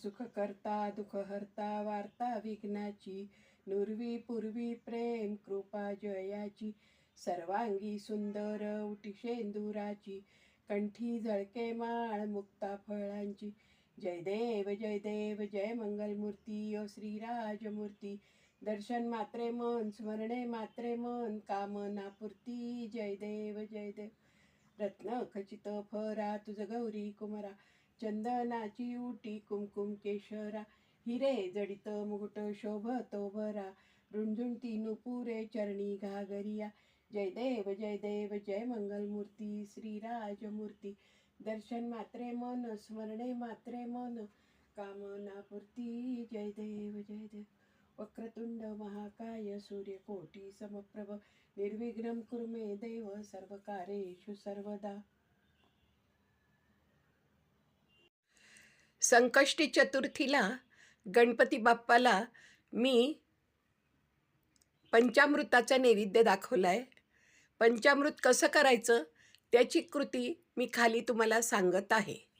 सुख करता दुःख हरता वार्ता विघ्नाची, नुरवी पूर्वी प्रेम कृपा जयाची, सर्वांगी सुंदर उटी शेंदुराची, कंठी झळके माळ मुक्ता फळांची. जय देव जय मंगलमूर्ती ओ श्रीराजमूर्ती, दर्शन मात्रे मन स्मरणे मात्रे मन, कामनापूर्ती. जय देव रत्न खचित फरा तुझ गौरी कुमरा, चंदनाची उटी कुमकुम केशरा, हिरे जडित मुकुट शोभतो भरा, रुंझुंटी नुपुरे चरणी घागरिया. जय देव जय मंगलमूर्ती श्रीराजमूर्ती, दर्शन मात्रे मन स्मरणे मात्रे मन, कामनापूर्ती. जय देव वक्रतुंड महाकाय सूर्यकोटी समप्रभ, निर्विघ्नं कुरु मे देव सर्वकार्येषु सर्वदा. संकष्टी चतुर्थीला गणपती बाप्पाला मी पंचामृताचा नैवेद्य दाखवलाय. पंचामृत कसं करायचं त्याची कृती मी खाली तुम्हाला सांगत आहे.